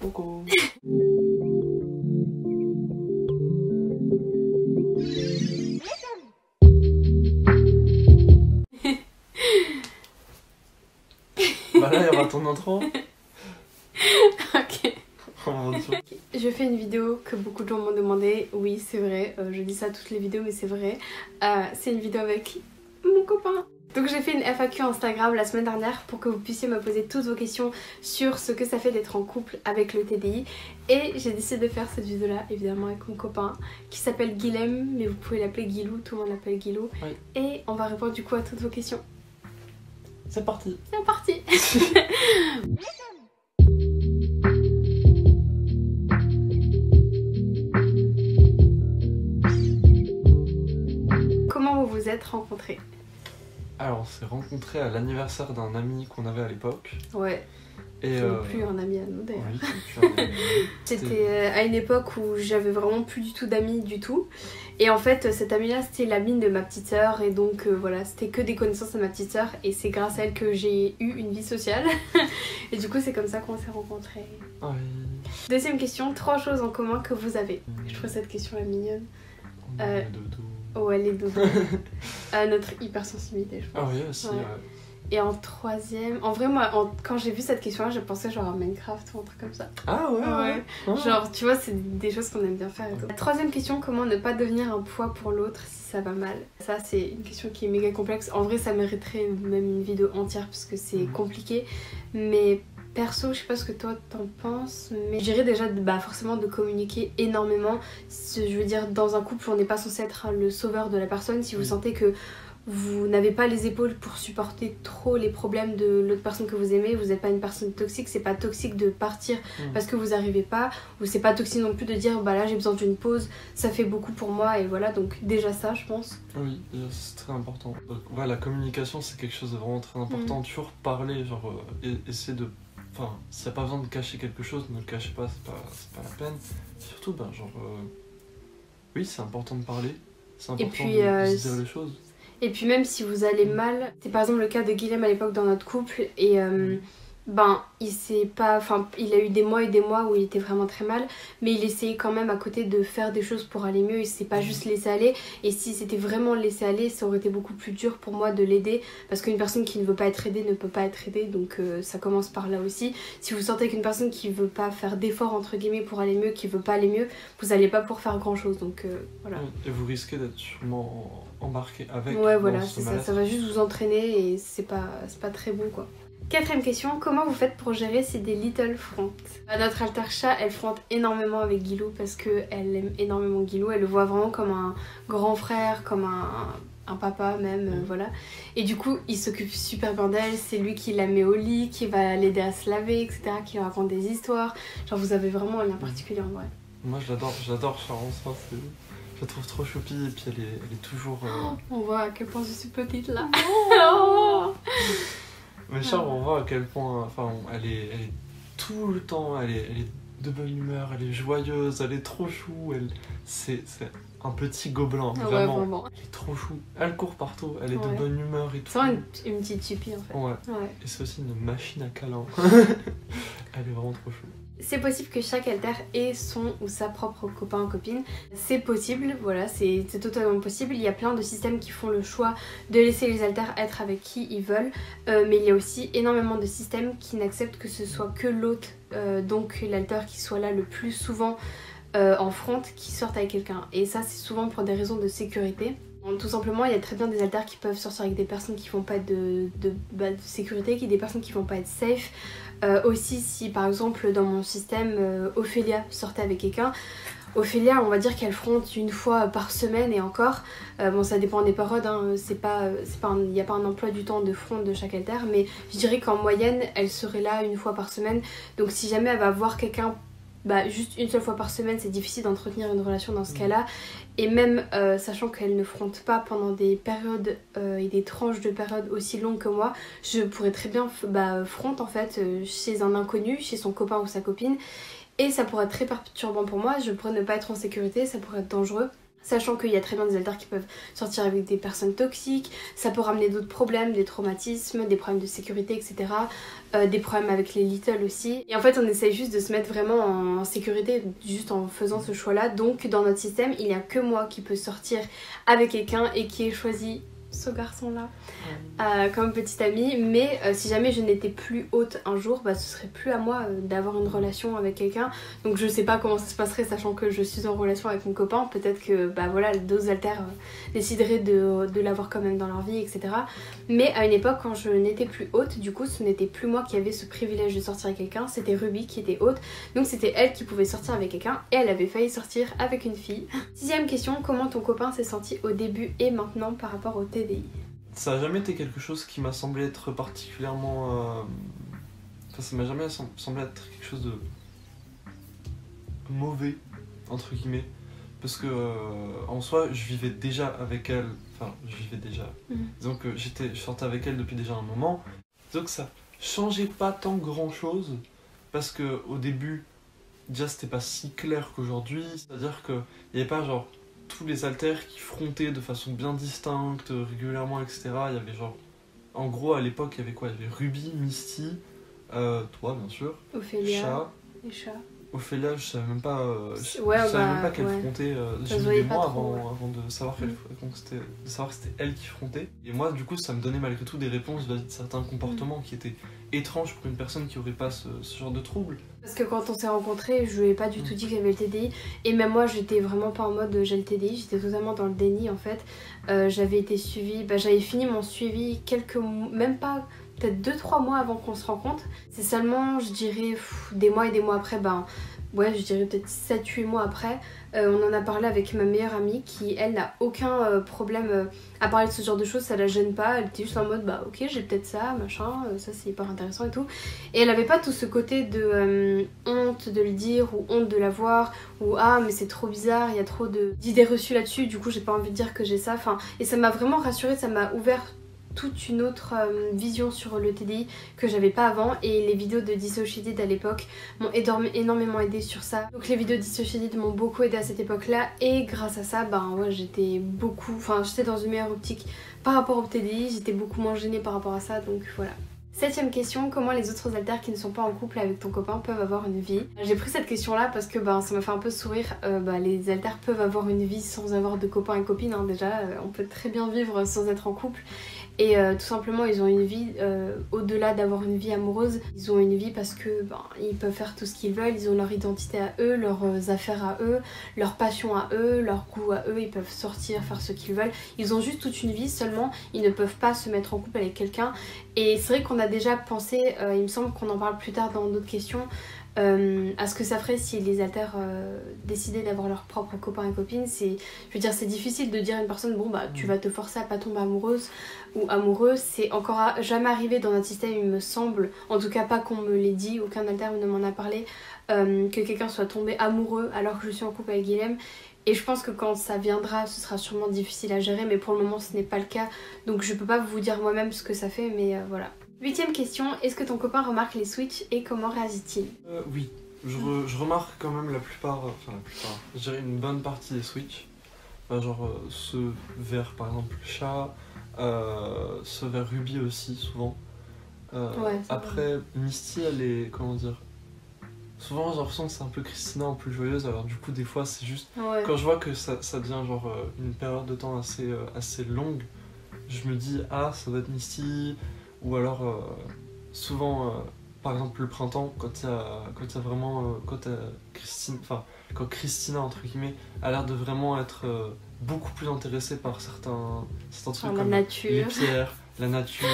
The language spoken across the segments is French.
Coucou. Bah là, il y aura ton intro. Ok. Oh mon Dieu. Je fais une vidéo que beaucoup de gens m'ont demandé. Oui, c'est vrai. Je dis ça à toutes les vidéos, mais c'est vrai. C'est une vidéo avec mon copain. Donc j'ai fait une FAQ Instagram la semaine dernière pour que vous puissiez me poser toutes vos questions sur ce que ça fait d'être en couple avec le TDI. Et j'ai décidé de faire cette vidéo là évidemment avec mon copain qui s'appelle Guilhem, mais vous pouvez l'appeler Guilou, tout le monde l'appelle Guilou. Oui. Et on va répondre du coup à toutes vos questions. C'est parti. C'est parti. Comment vous vous êtes rencontrés? Alors, on s'est rencontrés à l'anniversaire d'un ami qu'on avait à l'époque. Ouais. Et C'est plus un ami à nous d'ailleurs. oui, c'est plus un ami. C'était à une époque où j'avais vraiment plus du tout d'amis du tout. Et en fait, cette amie là c'était l'amie de ma petite sœur. Et donc voilà, c'était que des connaissances de ma petite sœur. Et c'est grâce à elle que j'ai eu une vie sociale. Et du coup, c'est comme ça qu'on s'est rencontrés. Oui. Deuxième question, 3 choses en commun que vous avez. Je trouve cette question là mignonne. On a le dodo. Oh, elle est dodo. Notre hypersensibilité, je pense. Ah oui, aussi, Ouais. ouais. Et en troisième, en vrai, moi, quand j'ai vu cette question-là, j'ai pensé genre à Minecraft ou un truc comme ça. Ah ouais, ouais. Ah. Genre, tu vois, c'est des choses qu'on aime bien faire et tout. La troisième question, comment ne pas devenir un poids pour l'autre si ça va mal? Ça, c'est une question qui est méga complexe. En vrai, ça mériterait même une vidéo entière parce que c'est compliqué. Mais perso, je sais pas ce que toi t'en penses, mais je dirais déjà forcément de communiquer énormément. Je veux dire, dans un couple, on n'est pas censé être le sauveur de la personne. Si vous sentez que vous n'avez pas les épaules pour supporter trop les problèmes de l'autre personne que vous aimez, vous n'êtes pas une personne toxique, c'est pas toxique de partir parce que vous arrivez pas, ou c'est pas toxique non plus de dire bah là j'ai besoin d'une pause, ça fait beaucoup pour moi, et voilà, donc déjà ça je pense. Oui, c'est très important. Donc, ouais, la communication c'est quelque chose de vraiment très important. Toujours parler, genre essayer de... Enfin, s'il n'y a pas besoin de cacher quelque chose, ne le cachez pas, c'est pas la peine. Surtout, ben genre... Oui, c'est important de parler, c'est important puis, de se dire les choses. Et puis même si vous allez mal, c'est par exemple le cas de Guilhem à l'époque dans notre couple, et il a eu des mois et des mois où il était vraiment très mal, mais il essayait quand même à côté de faire des choses pour aller mieux, il s'est pas juste laissé aller, et si c'était vraiment laissé aller, ça aurait été beaucoup plus dur pour moi de l'aider, parce qu'une personne qui ne veut pas être aidée ne peut pas être aidée, donc ça commence par là aussi. Si vous sentez qu'une personne qui veut pas faire d'efforts entre guillemets pour aller mieux, qui veut pas aller mieux, vous allez pas pouvoir faire grand chose, donc voilà. Et vous risquez d'être sûrement embarqué avec. Ouais, voilà, c'est ça, ça va juste vous entraîner et c'est pas très bon quoi. Quatrième question, comment vous faites pour gérer si des little fronts? Notre alter chat, elle fronte énormément avec Guilou parce qu'elle aime énormément Guilou, elle le voit vraiment comme un grand frère, comme un papa même, voilà. Et du coup, il s'occupe super bien d'elle, c'est lui qui la met au lit, qui va l'aider à se laver, etc., qui lui raconte des histoires. Genre vous avez vraiment un lien particulier en vrai. Moi j'adore Charançon, je la trouve trop choupie et puis elle est toujours... On voit à quel point je suis petite là. Mais Char, on voit à quel point, enfin, elle est tout le temps, elle est de bonne humeur, elle est joyeuse, elle est trop chou, c'est un petit gobelin, vraiment. Ouais, vraiment. Elle est trop chou, elle court partout, elle est de bonne humeur et tout. C'est vraiment une petite chupie en fait. Ouais. Et c'est aussi une machine à câlin. Elle est vraiment trop chou. C'est possible que chaque alter ait son ou sa propre copain ou copine. C'est possible, voilà, c'est totalement possible. Il y a plein de systèmes qui font le choix de laisser les alters être avec qui ils veulent. Mais il y a aussi énormément de systèmes qui n'acceptent que ce soit que l'autre, donc l'alter qui soit là le plus souvent en front, qui sorte avec quelqu'un. Et ça c'est souvent pour des raisons de sécurité. Tout simplement, il y a très bien des alters qui peuvent sortir avec des personnes qui font pas de sécurité, des personnes qui vont pas être safe. Aussi, si par exemple dans mon système, Ophélia sortait avec quelqu'un, Ophélia, on va dire qu'elle fronte une fois par semaine et encore. Bon, ça dépend des périodes, hein, il n'y a pas un emploi du temps de front de chaque alter, mais je dirais qu'en moyenne, elle serait là une fois par semaine. Donc si jamais elle va voir quelqu'un juste une seule fois par semaine, c'est difficile d'entretenir une relation dans ce cas-là. Et même sachant qu'elle ne fronte pas pendant des périodes et des tranches de périodes aussi longues que moi, je pourrais très bien front en fait chez un inconnu, chez son copain ou sa copine. Et ça pourrait être très perturbant pour moi, je pourrais ne pas être en sécurité, ça pourrait être dangereux. Sachant qu'il y a très bien des alters qui peuvent sortir avec des personnes toxiques, ça peut ramener d'autres problèmes, des traumatismes, des problèmes de sécurité, etc. Des problèmes avec les littles aussi. Et en fait, on essaye juste de se mettre vraiment en sécurité, juste en faisant ce choix-là. Donc, dans notre système, il n'y a que moi qui peux sortir avec quelqu'un et qui ai choisi ce garçon-là comme petite amie. Mais si jamais je n'étais plus haute un jour, bah, ce serait plus à moi d'avoir une relation avec quelqu'un. Donc je sais pas comment ça se passerait, sachant que je suis en relation avec mon copain. Peut-être que bah, voilà, d'autres alters décideraient de l'avoir quand même dans leur vie, etc. Mais à une époque, quand je n'étais plus haute, du coup ce n'était plus moi qui avait ce privilège de sortir avec quelqu'un, c'était Ruby qui était haute. Donc c'était elle qui pouvait sortir avec quelqu'un et elle avait failli sortir avec une fille. 6ème question, comment ton copain s'est senti au début et maintenant par rapport au TDI? Ça a jamais été quelque chose qui m'a semblé être particulièrement... Enfin, ça m'a jamais semblé être quelque chose de mauvais, entre guillemets. Parce que, en soi, je vivais déjà avec elle. Enfin, je vivais déjà. Disons que je sortais avec elle depuis déjà un moment. Disons que ça changeait pas tant grand chose. Parce que au début, déjà, c'était pas si clair qu'aujourd'hui. C'est-à-dire qu'il n'y avait pas genre... tous les alters qui frontaient de façon bien distincte, régulièrement, etc. Il y avait genre... En gros, à l'époque, il y avait quoi? Il y avait Ruby, Misty, toi, bien sûr, Ophélia et Chat. Ophélia, je savais même pas, qu'elle frontait. J'ai mis des mois avant de savoir que c'était elle qui frontait. Et moi, du coup, ça me donnait malgré tout des réponses vis-à-vis de certains comportements qui étaient étranges pour une personne qui aurait pas ce genre de trouble. Parce que quand on s'est rencontrés, je lui ai pas du tout dit que j'avais le TDI. Et même moi, j'étais vraiment pas en mode j'ai le TDI, j'étais totalement dans le déni en fait. J'avais été suivie, j'avais fini mon suivi quelques mois, même pas, peut-être 2-3 mois avant qu'on se rencontre. C'est seulement, je dirais, des mois et des mois après, ouais, je dirais peut-être 7-8 mois après, on en a parlé avec ma meilleure amie qui, elle, n'a aucun problème à parler de ce genre de choses, ça la gêne pas, elle était juste en mode ok, j'ai peut-être ça, machin, ça c'est hyper intéressant et tout. Et elle avait pas tout ce côté de honte de le dire ou honte de l'avoir ou ah mais c'est trop bizarre, il y a trop d'idées reçues là-dessus, du coup j'ai pas envie de dire que j'ai ça, et ça m'a vraiment rassurée, ça m'a ouvert toute une autre vision sur le TDI que j'avais pas avant, et les vidéos de Dissociated à l'époque m'ont énormément aidé sur ça. Donc les vidéos de Dissociated m'ont beaucoup aidé à cette époque là, et grâce à ça ouais, j'étais dans une meilleure optique par rapport au TDI, j'étais beaucoup moins gênée par rapport à ça, donc voilà. 7ème question, comment les autres alters qui ne sont pas en couple avec ton copain peuvent avoir une vie? J'ai pris cette question là parce que ça m'a fait un peu sourire. Les alters peuvent avoir une vie sans avoir de copains et copines, déjà on peut très bien vivre sans être en couple. Et tout simplement ils ont une vie au-delà d'avoir une vie amoureuse, ils ont une vie parce que ils peuvent faire tout ce qu'ils veulent, ils ont leur identité à eux, leurs affaires à eux, leur passion à eux, leur goût à eux, ils peuvent sortir, faire ce qu'ils veulent, ils ont juste toute une vie, seulement ils ne peuvent pas se mettre en couple avec quelqu'un. Et c'est vrai qu'on a déjà pensé, il me semble qu'on en parle plus tard dans d'autres questions, à ce que ça ferait si les alters décidaient d'avoir leurs propres copains et copines. Je veux dire, c'est difficile de dire à une personne tu vas te forcer à pas tomber amoureuse ou amoureux, c'est encore jamais arrivé dans notre système il me semble, en tout cas pas qu'on me l'ait dit, aucun alter ne m'en a parlé, que quelqu'un soit tombé amoureux alors que je suis en couple avec Guilhem. Et je pense que quand ça viendra, ce sera sûrement difficile à gérer, mais pour le moment ce n'est pas le cas, donc je peux pas vous dire moi-même ce que ça fait, mais voilà. 8ème question, est-ce que ton copain remarque les switches et comment réagit-il? Oui, je remarque quand même la plupart, je dirais une bonne partie des switches. Ceux vers par exemple Chat, ceux vers Ruby aussi souvent. Ouais, après, Misty elle est, comment dire, souvent j'ai l'impression que c'est un peu Christina en plus joyeuse, alors du coup des fois c'est juste, quand je vois que ça devient une période de temps assez longue, je me dis ça doit être Misty. Ou alors, souvent, par exemple le printemps, quand Christina, entre guillemets, a l'air de vraiment être beaucoup plus intéressée par certains trucs comme nature, les pierres, la nature,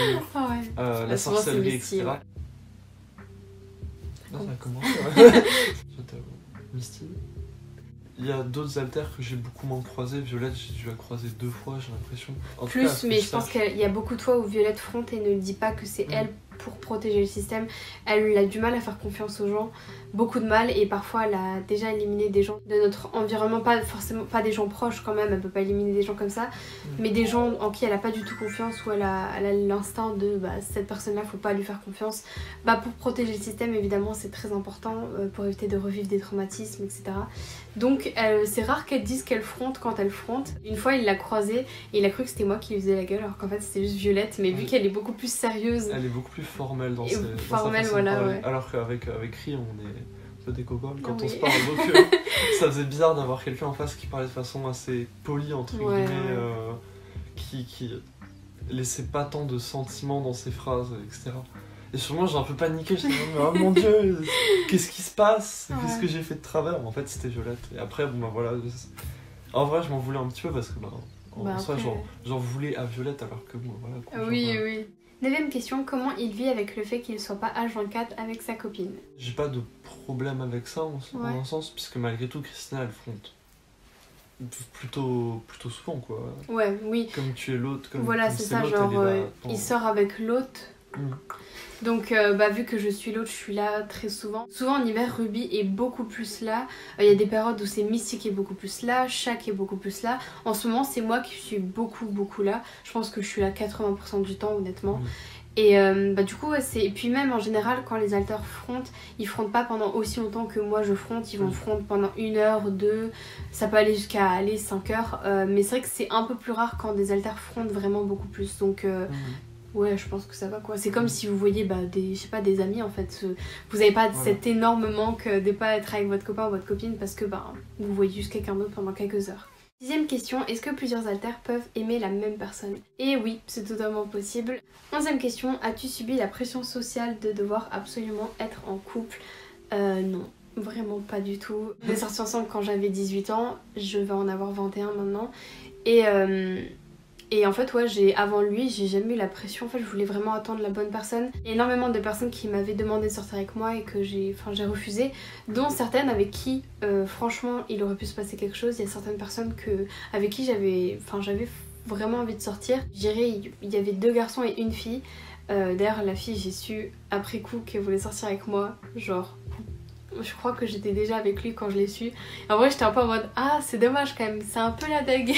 la sorcellerie, etc. Là, ça a commencé, Misty. Il y a d'autres alters que j'ai beaucoup moins croisés. Violette, j'ai dû la croiser 2 fois, j'ai l'impression. Mais je pense qu'il y a beaucoup de fois où Violette fronte et ne dit pas que c'est elle pour protéger le système. Elle a du mal à faire confiance aux gens, beaucoup de mal, et parfois elle a déjà éliminé des gens de notre environnement, pas forcément pas des gens proches quand même, elle peut pas éliminer des gens comme ça, mais des gens en qui elle a pas du tout confiance, où elle a l'instinct de cette personne là faut pas lui faire confiance. Pour protéger le système évidemment c'est très important, pour éviter de revivre des traumatismes, etc. Donc c'est rare qu'elle dise qu'elle fronte quand elle fronte. Une fois il l'a croisée et il a cru que c'était moi qui lui faisais la gueule, alors qu'en fait c'était juste Violette, mais vu qu'elle est beaucoup plus sérieuse. Elle est beaucoup plus formelle dans, formelle, sa façon de parler. ouais. Alors qu'avec Ri, on est un peu des gogoles quand Oui. on se parle. Donc ça faisait bizarre d'avoir quelqu'un en face qui parlait de façon assez polie, entre guillemets, qui laissait pas tant de sentiments dans ses phrases, etc. Et sur moi j'ai un peu paniqué, j'étais oh mon dieu, qu'est-ce qui se passe, qu'est-ce que j'ai fait de travers. En fait c'était Violette. Et après voilà, en vrai je m'en voulais un petit peu parce que en soi après... j'en voulais à Violette alors que bon voilà quoi, Oui. 9ème question, comment il vit avec le fait qu'il soit pas H24 avec sa copine? J'ai pas de problème avec ça en un sens, puisque malgré tout Christina elle fronte plutôt souvent quoi. Ouais, oui. Comme tu es l'autre, comme voilà, comme c'est ça, l'autre, genre il il sort avec l'autre. Mm. Donc vu que je suis l'autre, je suis là très souvent. Souvent en hiver, Ruby est beaucoup plus là. Il y a des périodes où c'est Misty qui est beaucoup plus là, Shaq est beaucoup plus là. En ce moment, c'est moi qui suis beaucoup là. Je pense que je suis là 80% du temps, honnêtement. Mm. Et du coup, c'est... Et puis même en général, quand les alters frontent, ils frontent pas pendant aussi longtemps que moi je fronte. Ils vont fronter pendant 1 heure, 2, ça peut aller jusqu'à 5 heures. Mais c'est vrai que c'est un peu plus rare quand des alters frontent vraiment beaucoup plus. Donc... ouais, je pense que ça va quoi. C'est comme si vous voyez des amis en fait. Vous avez pas cet énorme manque de pas être avec votre copain ou votre copine parce que vous voyez juste quelqu'un d'autre pendant quelques heures. 10ème question, est-ce que plusieurs alters peuvent aimer la même personne? Et oui, c'est totalement possible. 11ème question, as-tu subi la pression sociale de devoir absolument être en couple? Non. Vraiment pas du tout. On est sortis ensemble quand j'avais 18 ans, je vais en avoir 21 maintenant. Et en fait, avant lui, j'ai jamais eu la pression. En fait, je voulais vraiment attendre la bonne personne. Il y a énormément de personnes qui m'avaient demandé de sortir avec moi et que j'ai refusé. Dont certaines avec qui, franchement, il aurait pu se passer quelque chose. Il y a certaines personnes avec qui j'avais vraiment envie de sortir. Je dirais, il y avait 2 garçons et 1 fille. D'ailleurs, la fille, j'ai su après coup qu'elle voulait sortir avec moi. Genre... Je crois que j'étais déjà avec lui quand je l'ai su. En vrai, j'étais un peu en mode ah, c'est dommage quand même, c'est un peu la dague.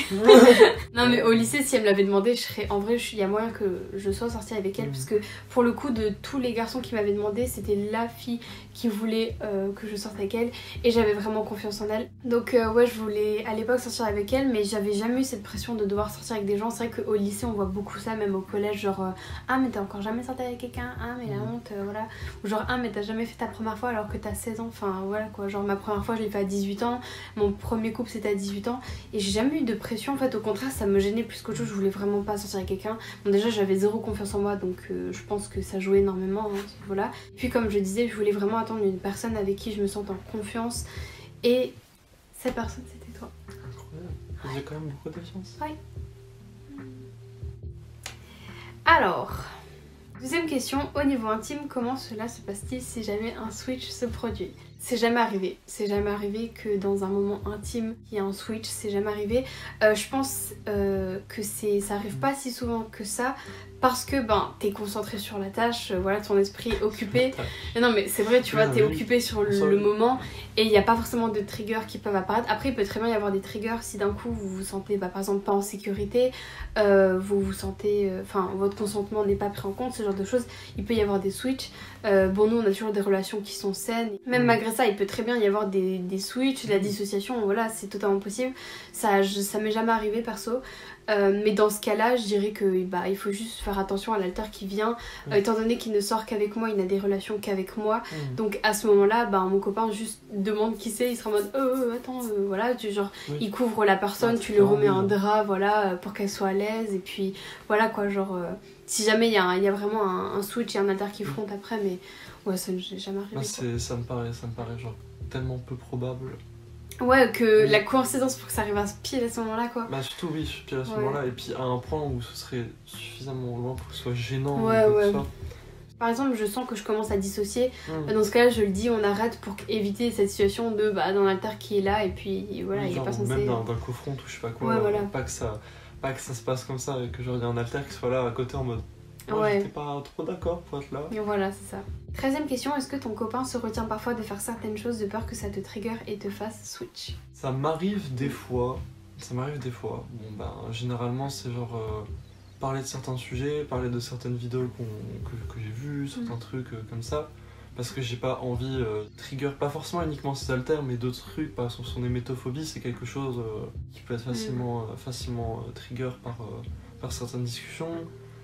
Non, mais au lycée, si elle me l'avait demandé, en vrai, il y a moyen que je sois sortie avec elle. Parce que pour le coup, de tous les garçons qui m'avaient demandé, c'était la fille qui voulait que je sorte avec elle. Et j'avais vraiment confiance en elle. Donc, je voulais à l'époque sortir avec elle, mais j'avais jamais eu cette pression de devoir sortir avec des gens. C'est vrai qu'au lycée, on voit beaucoup ça, même au collège, genre ah, mais t'as encore jamais sorti avec quelqu'un, ah, mais la honte, voilà. Ou genre ah, mais t'as jamais fait ta première fois alors que t'as 16 ans. Enfin voilà quoi, genre ma première fois je l'ai fait à 18 ans, mon premier couple c'était à 18 ans et j'ai jamais eu de pression en fait, au contraire ça me gênait plus qu'autre chose, je voulais vraiment pas sortir avec quelqu'un. Bon déjà j'avais 0 confiance en moi donc je pense que ça jouait énormément voilà. Puis comme je disais, je voulais vraiment attendre une personne avec qui je me sente en confiance et cette personne c'était toi. Incroyable, j'ai quand même beaucoup de chance. Ouais. Alors... 2ème question, au niveau intime, comment cela se passe-t-il si jamais un switch se produit? C'est jamais arrivé. C'est jamais arrivé que dans un moment intime, il y a un switch, c'est jamais arrivé. Je pense que ça arrive pas si souvent que ça. Parce que t'es concentré sur la tâche, voilà, ton esprit est occupé. Non mais c'est vrai, tu vois, t'es occupé sur le moment et il n'y a pas forcément de triggers qui peuvent apparaître. Après il peut très bien y avoir des triggers si d'un coup vous vous sentez par exemple pas en sécurité, vous vous sentez, votre consentement n'est pas pris en compte, ce genre de choses. Il peut y avoir des switches. Bon nous on a toujours des relations qui sont saines. Même malgré ça il peut très bien y avoir des switches, de la dissociation, voilà, c'est totalement possible. Ça m'est jamais arrivé perso. Mais dans ce cas-là, je dirais que il faut juste faire attention à l'alter qui vient, étant donné qu'il ne sort qu'avec moi, il n'a des relations qu'avec moi. Donc à ce moment-là, mon copain juste demande qui c'est, il sera en mode attends, voilà, il couvre la personne, tu lui remets un drap, voilà, pour qu'elle soit à l'aise, et puis voilà quoi, genre si jamais il y a vraiment un switch et un alter qui fronte après, mais ouais, ça ne m'est jamais arrivé. Ça me paraît genre tellement peu probable. Ouais, que la coïncidence pour que ça arrive à pile à ce moment-là, quoi. Surtout, oui, pile à ce moment-là, et puis à un point où ce serait suffisamment loin pour que ce soit gênant. Ouais. Par exemple, je sens que je commence à dissocier. Dans ce cas-là, je le dis, on arrête pour éviter cette situation de d'un alter qui est là, et puis voilà, il est pas censé. Même d'un co-front ou je sais pas quoi, pas que ça se passe comme ça, et que genre il y a un alter qui soit là à côté en mode. Moi, Ouais. j'étais pas trop d'accord pour être là. Et voilà, c'est ça. 13e question, est-ce que ton copain se retient parfois de faire certaines choses de peur que ça te trigger et te fasse switch? Ça m'arrive des fois. Ça m'arrive des fois. Bon, ben, généralement, c'est genre parler de certains sujets, parler de certaines vidéos que j'ai vues, certains trucs comme ça. Parce que j'ai pas envie trigger, pas forcément uniquement ces haltères, mais d'autres trucs. Par exemple, son hémétophobie, c'est quelque chose qui peut être facilement trigger par certaines discussions.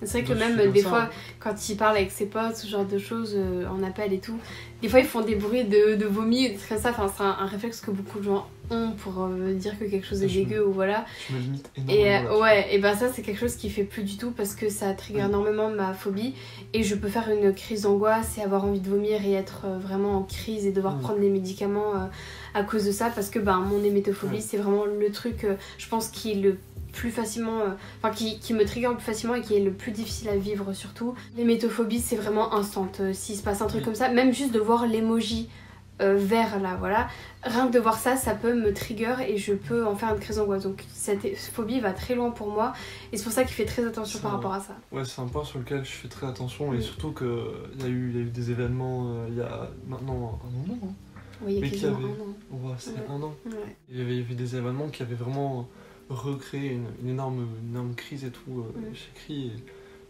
C'est vrai que D'autres même trucs comme des ça, fois, hein. quand il parle avec ses potes, ce genre de choses, en appel et tout, des fois ils font des bruits de vomi et des trucs comme ça. Enfin, c'est un réflexe que beaucoup de gens ont pour dire que quelque chose est dégueu ou voilà. Je me limite Et énormément. ouais, et ben ça c'est quelque chose qui fait plus du tout parce que ça trigger énormément ma phobie et je peux faire une crise d'angoisse et avoir envie de vomir et être vraiment en crise et devoir prendre des médicaments à cause de ça parce que ben mon hémétophobie c'est vraiment le truc je pense qui est le plus facilement, enfin qui me trigger le plus facilement et qui est le plus difficile à vivre surtout. L'hémétophobie c'est vraiment instant, s'il se passe un truc comme ça, même juste de voir l'emoji vert là, voilà, rien que de voir ça, ça peut me trigger et je peux en faire une crise d'angoisse. Donc cette phobie va très loin pour moi et c'est pour ça qu'il fait très attention par rapport à ça. Ouais, c'est un point sur lequel je fais très attention et surtout qu'il y a eu des événements il y a maintenant un moment. Hein. Oui, il y a Mais quasiment qui avait... un an. Ouais, c'est un an. Ouais. Il y avait eu des événements qui avaient vraiment recréé une énorme crise et tout chez Cree.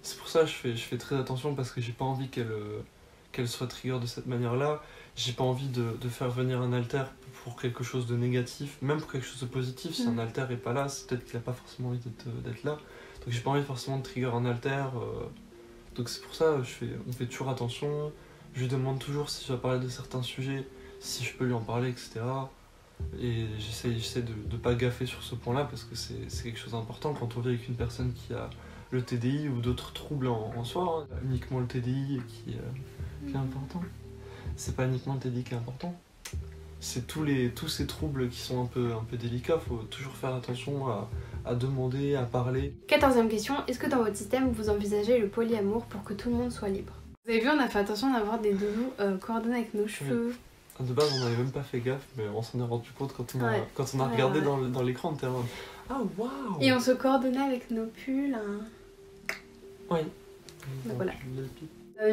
C'est pour ça que je fais très attention parce que j'ai pas envie qu'elle soit trigger de cette manière-là. J'ai pas envie de faire venir un alter pour quelque chose de négatif, même pour quelque chose de positif. Si un alter est pas là, c'est peut-être qu'il a pas forcément envie d'être là. Donc j'ai pas envie forcément de trigger un alter. Donc c'est pour ça on fait toujours attention. Je lui demande toujours si je dois parler de certains sujets, si je peux lui en parler, etc. Et j'essaie de pas gaffer sur ce point-là parce que c'est quelque chose d'important quand on vit avec une personne qui a le TDI ou d'autres troubles en soi. Hein. Uniquement le TDI qui est important. C'est pas uniquement le TDI qui est important. C'est tous ces troubles qui sont un peu délicats. Faut toujours faire attention à demander, à parler. 14e question, est-ce que dans votre système vous envisagez le polyamour pour que tout le monde soit libre? Vous avez vu, on a fait attention d'avoir des doudous coordonnés avec nos cheveux. De base, on n'avait même pas fait gaffe, mais on s'en est rendu compte quand on a regardé dans l'écran. On était en mode, ah waouh! Et on se coordonnait avec nos pulls. Hein. Oui. Donc voilà.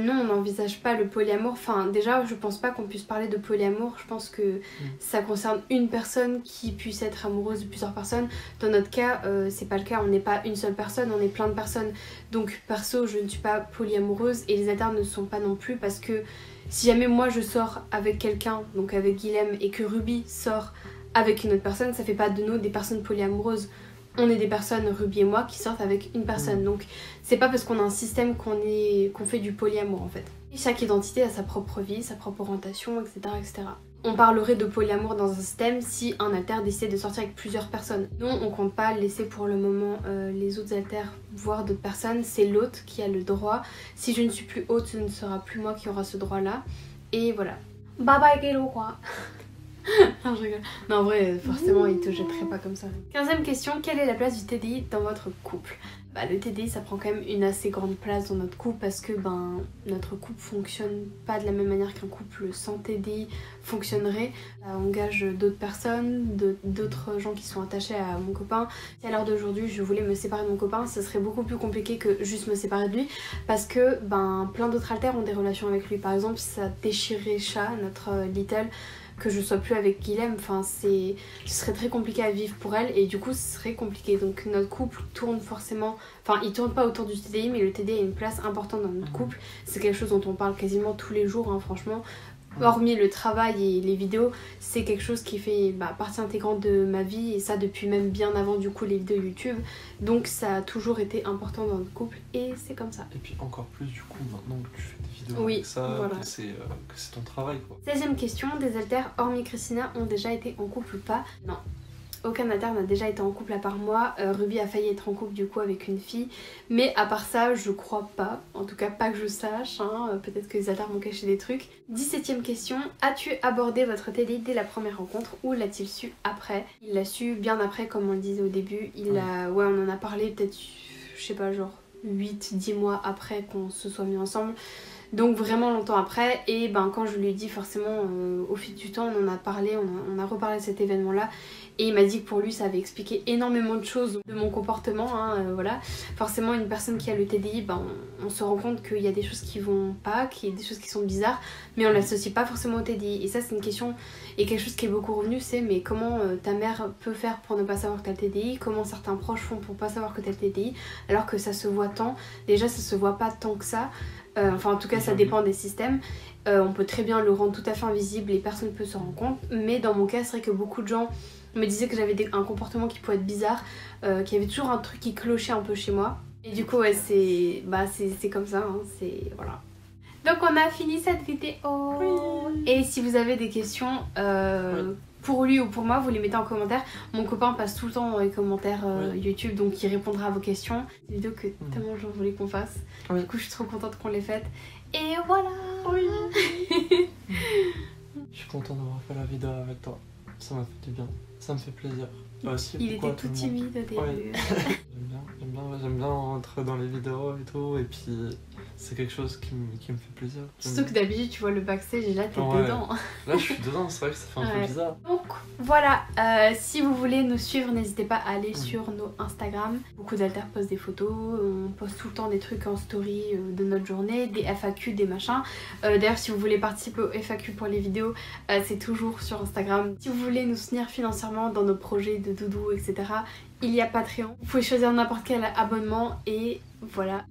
Non, on n'envisage pas le polyamour. Enfin, déjà, je pense pas qu'on puisse parler de polyamour. Je pense que ça concerne une personne qui puisse être amoureuse de plusieurs personnes. Dans notre cas, c'est pas le cas. On n'est pas une seule personne, on est plein de personnes. Donc, perso, je ne suis pas polyamoureuse et les alters ne sont pas non plus parce que si jamais moi je sors avec quelqu'un, donc avec Guilhem, et que Ruby sort avec une autre personne, ça fait pas de nous des personnes polyamoureuses. On est des personnes, Ruby et moi, qui sortent avec une personne. Donc c'est pas parce qu'on a un système qu'on fait du polyamour en fait. Et chaque identité a sa propre vie, sa propre orientation, etc., etc. On parlerait de polyamour dans un système si un alter décidait de sortir avec plusieurs personnes. Nous, on compte pas laisser pour le moment les autres alters voir d'autres personnes. C'est l'hôte qui a le droit. Si je ne suis plus hôte, ce ne sera plus moi qui aura ce droit-là. Et voilà. Bye bye Kelo quoi. Non, je rigole. Non, en vrai, forcément, il te jetterait pas comme ça. 15e question, quelle est la place du TDI dans votre couple? Bah, le TDI, ça prend quand même une assez grande place dans notre couple parce que notre couple fonctionne pas de la même manière qu'un couple sans TDI fonctionnerait. Ça engage d'autres personnes, d'autres gens qui sont attachés à mon copain. Si à l'heure d'aujourd'hui, je voulais me séparer de mon copain, ce serait beaucoup plus compliqué que juste me séparer de lui parce que plein d'autres alters ont des relations avec lui. Par exemple, ça déchirait Chat, notre Little, que je sois plus avec Guilhem, enfin ce serait très compliqué à vivre pour elle et du coup ce serait compliqué. Donc notre couple tourne forcément, enfin il tourne pas autour du TDI mais le TDI a une place importante dans notre couple. C'est quelque chose dont on parle quasiment tous les jours, hein, franchement. Hormis le travail et les vidéos, c'est quelque chose qui fait partie intégrante de ma vie et ça depuis même bien avant du coup les vidéos YouTube. Donc ça a toujours été important dans notre couple et c'est comme ça. Et puis encore plus du coup maintenant que tu fais des vidéos avec ça, voilà. que c'est ton travail quoi. 16e question, des alters hormis Christina ont déjà été en couple ou pas? Non. Aucun alter n'a déjà été en couple à part moi. Ruby a failli être en couple du coup avec une fille. Mais à part ça, je crois pas. En tout cas, pas que je sache. Hein. Peut-être que les alters m'ont caché des trucs. 17e question. As-tu abordé votre TDI dès la première rencontre ou l'a-t-il su après? Il l'a su bien après, comme on le disait au début. Ouais, on en a parlé peut-être, je sais pas, genre 8-10 mois après qu'on se soit mis ensemble. Donc vraiment longtemps après, et ben quand je lui ai dit forcément au fil du temps on en a parlé, on a reparlé de cet événement là, et il m'a dit que pour lui ça avait expliqué énormément de choses de mon comportement, voilà. Forcément une personne qui a le TDI, ben, on se rend compte qu'il y a des choses qui vont pas, qu'il y a des choses qui sont bizarres, mais on l'associe pas forcément au TDI. Et ça c'est une question et quelque chose qui est beaucoup revenu, c'est mais comment ta mère peut faire pour ne pas savoir que t'as le TDI, comment certains proches font pour pas savoir que t'as le TDI, alors que ça se voit tant. Déjà ça se voit pas tant que ça. Enfin en tout cas ça dépend des systèmes, on peut très bien le rendre tout à fait invisible et personne ne peut se rendre compte, mais dans mon cas c'est vrai que beaucoup de gens me disaient que j'avais un comportement qui pouvait être bizarre, qu'il y avait toujours un truc qui clochait un peu chez moi, et du coup ouais c'est comme ça, c'est voilà. Donc on a fini cette vidéo, oui. Et si vous avez des questions pour lui ou pour moi, vous les mettez en commentaire. Mon copain passe tout le temps dans les commentaires YouTube, donc il répondra à vos questions. C'est une vidéo que tellement j'en voulais qu'on fasse. Du coup, je suis trop contente qu'on l'ait faite. Et voilà. Oui. Je suis contente d'avoir fait la vidéo avec toi. Ça m'a fait du bien. Ça me fait plaisir. Aussi, il était tout timide au début. J'aime bien rentrer dans les vidéos et tout, et puis c'est quelque chose qui me fait plaisir. Surtout que d'habitude tu vois le backstage et là t'es dedans. Là je suis dedans, c'est vrai que ça fait un peu bizarre. Donc voilà, si vous voulez nous suivre, n'hésitez pas à aller sur nos Instagram. Beaucoup d'alters postent des photos, on poste tout le temps des trucs en story de notre journée, des FAQ, des machins. D'ailleurs si vous voulez participer aux FAQ pour les vidéos, c'est toujours sur Instagram. Si vous voulez nous soutenir financièrement dans nos projets de doudou, etc., il y a Patreon. Vous pouvez choisir n'importe quel abonnement et voilà.